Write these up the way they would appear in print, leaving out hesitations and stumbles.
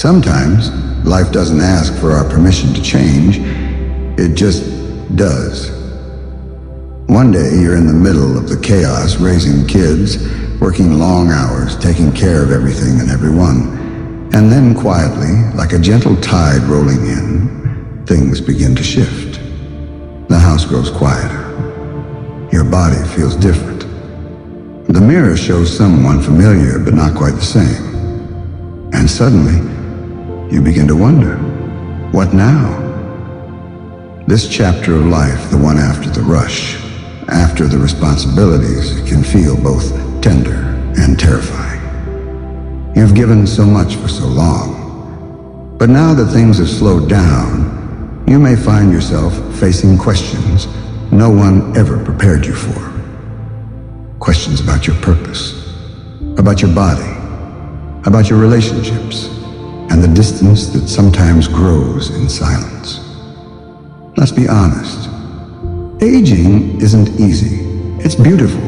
Sometimes life doesn't ask for our permission to change, it just does. One day you're in the middle of the chaos, raising kids, working long hours, taking care of everything and everyone. And then quietly, like a gentle tide rolling in, things begin to shift. The house grows quieter. Your body feels different. The mirror shows someone familiar but not quite the same. And suddenly, you begin to wonder, what now? This chapter of life, the one after the rush, after the responsibilities, can feel both tender and terrifying. You've given so much for so long, but now that things have slowed down, you may find yourself facing questions no one ever prepared you for. Questions about your purpose, about your body, about your relationships, and the distance that sometimes grows in silence. Let's be honest. Aging isn't easy. It's beautiful.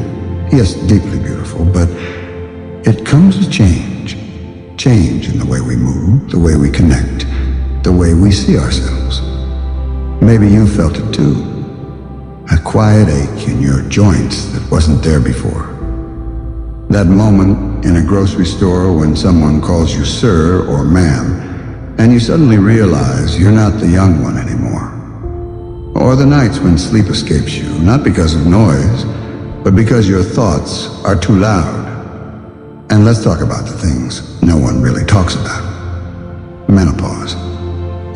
Yes, deeply beautiful, but it comes with change. Change in the way we move, the way we connect, the way we see ourselves. Maybe you felt it too. A quiet ache in your joints that wasn't there before. That moment in a grocery store when someone calls you sir or ma'am, and you suddenly realize you're not the young one anymore. Or the nights when sleep escapes you, not because of noise, but because your thoughts are too loud. And let's talk about the things no one really talks about. Menopause.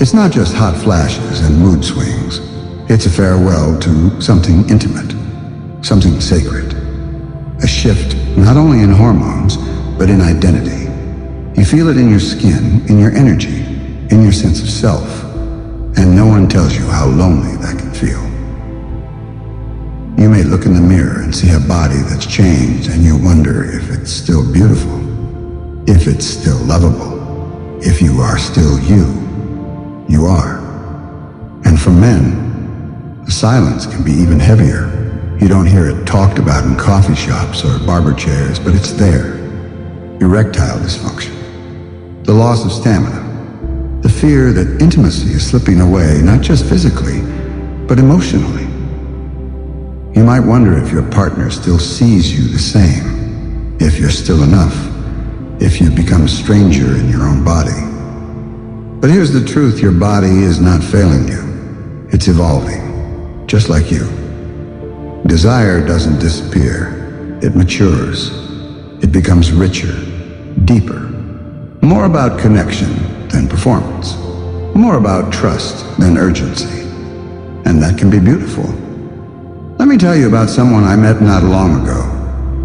It's not just hot flashes and mood swings. It's a farewell to something intimate, something sacred. A shift not only in hormones, but in identity. You feel it in your skin, in your energy, in your sense of self. And no one tells you how lonely that can feel. You may look in the mirror and see a body that's changed, and you wonder if it's still beautiful, if it's still lovable, if you are still you. You are. And for men, the silence can be even heavier. You don't hear it talked about in coffee shops or barber chairs, but it's there. Erectile dysfunction, the loss of stamina, the fear that intimacy is slipping away, not just physically, but emotionally. You might wonder if your partner still sees you the same, if you're still enough, if you've become a stranger in your own body. But here's the truth, your body is not failing you. It's evolving, just like you. Desire doesn't disappear. It matures. It becomes richer, deeper, more about connection than performance, more about trust than urgency. And that can be beautiful. Let me tell you about someone I met not long ago.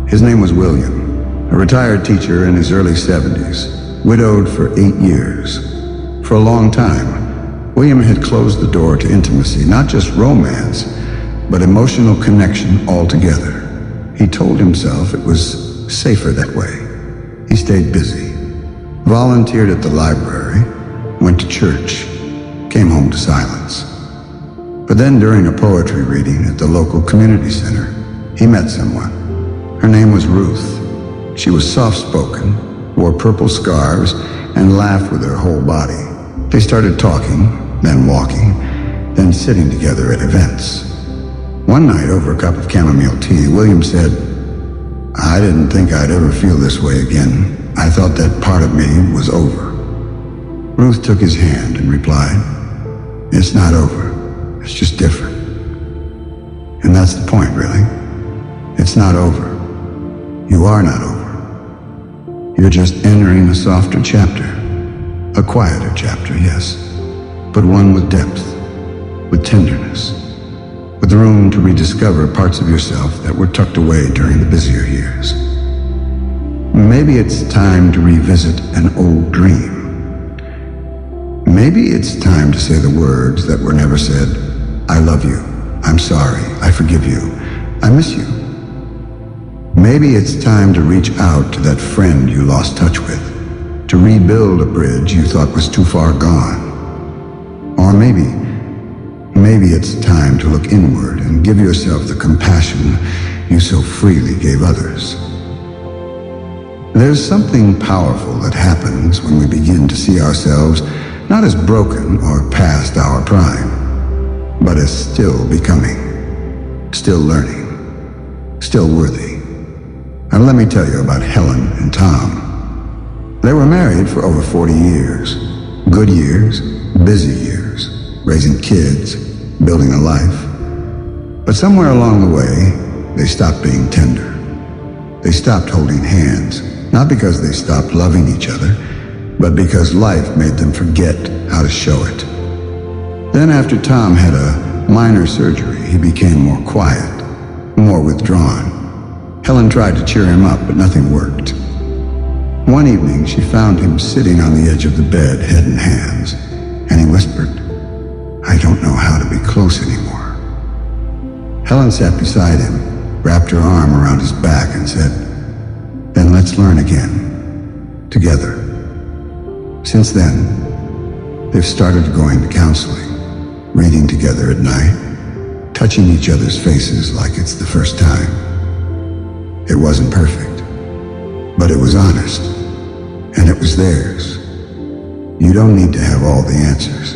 His name was William, a retired teacher in his early 70s, widowed for 8 years. For a long time, William had closed the door to intimacy, not just romance, but emotional connection altogether. He told himself it was safer that way. He stayed busy, volunteered at the library, went to church, came home to silence. But then during a poetry reading at the local community center, he met someone. Her name was Ruth. She was soft-spoken, wore purple scarves, and laughed with her whole body. They started talking, then walking, then sitting together at events. One night, over a cup of chamomile tea, William said, "I didn't think I'd ever feel this way again. I thought that part of me was over." Ruth took his hand and replied, "It's not over. It's just different." And that's the point, really. It's not over. You are not over. You're just entering a softer chapter. A quieter chapter, yes, but one with depth, with tenderness, with room to rediscover parts of yourself that were tucked away during the busier years. Maybe it's time to revisit an old dream. Maybe it's time to say the words that were never said. I love you. I'm sorry. I forgive you. I miss you. Maybe it's time to reach out to that friend you lost touch with, to rebuild a bridge you thought was too far gone. Or maybe it's time to look inward and give yourself the compassion you so freely gave others. There's something powerful that happens when we begin to see ourselves not as broken or past our prime, but as still becoming, still learning, still worthy. And let me tell you about Helen and Tom. They were married for over 40 years. Good years, busy years, raising kids, building a life. But somewhere along the way, they stopped being tender. They stopped holding hands, not because they stopped loving each other, but because life made them forget how to show it. Then after Tom had a minor surgery, he became more quiet, more withdrawn. Helen tried to cheer him up, but nothing worked. One evening, she found him sitting on the edge of the bed, head in hands, and he whispered, "I don't know how to be close anymore." Helen sat beside him, wrapped her arm around his back, and said, "Then let's learn again, together." Since then, they've started going to counseling, reading together at night, touching each other's faces like it's the first time. It wasn't perfect, but it was honest, and it was theirs. You don't need to have all the answers.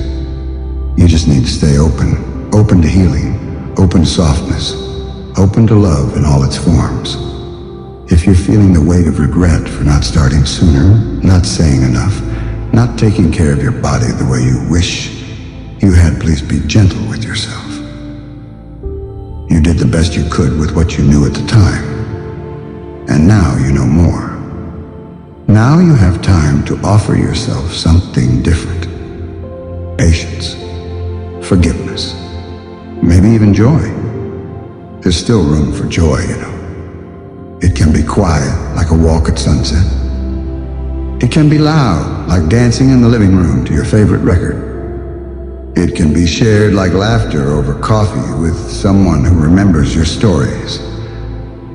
You just need to stay open to healing, open to softness, open to love in all its forms. If you're feeling the weight of regret for not starting sooner, not saying enough, not taking care of your body the way you wish you had, please be gentle with yourself. You did the best you could with what you knew at the time. And now you know more. Now you have time to offer yourself something different. Patience, forgiveness, maybe even joy. There's still room for joy, you know. It can be quiet, like a walk at sunset. It can be loud, like dancing in the living room to your favorite record. It can be shared like laughter over coffee with someone who remembers your stories.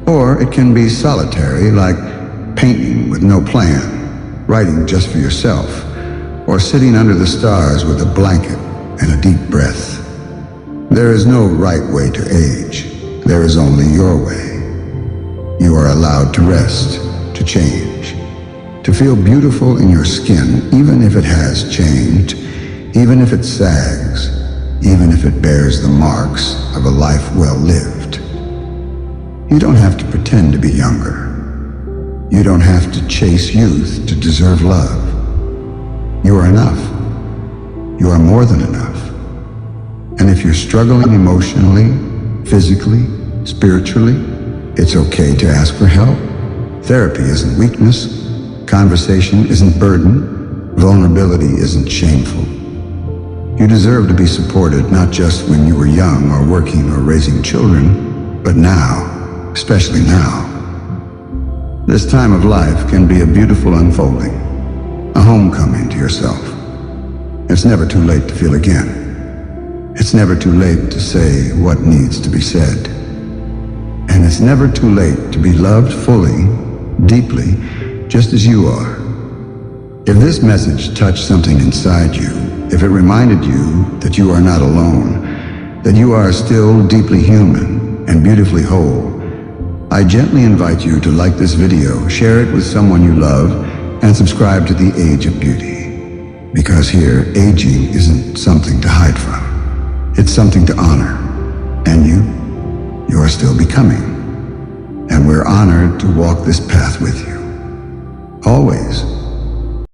Or it can be solitary, like painting with no plan, writing just for yourself, or sitting under the stars with a blanket and a deep breath. There is no right way to age. There is only your way. You are allowed to rest, to change, to feel beautiful in your skin, even if it has changed, even if it sags, even if it bears the marks of a life well lived. You don't have to pretend to be younger. You don't have to chase youth to deserve love. You are enough. You are more than enough. And if you're struggling emotionally, physically, spiritually, it's okay to ask for help. Therapy isn't weakness. Conversation isn't burden. Vulnerability isn't shameful. You deserve to be supported not just when you were young or working or raising children, but now. Especially now. This time of life can be a beautiful unfolding, a homecoming to yourself. It's never too late to feel again. It's never too late to say what needs to be said. And it's never too late to be loved fully, deeply, just as you are. If this message touched something inside you, if it reminded you that you are not alone, that you are still deeply human and beautifully whole, I gently invite you to like this video, share it with someone you love, and subscribe to The Age of Beauty. Because here, aging isn't something to hide from. It's something to honor. And you are still becoming. And we're honored to walk this path with you. Always.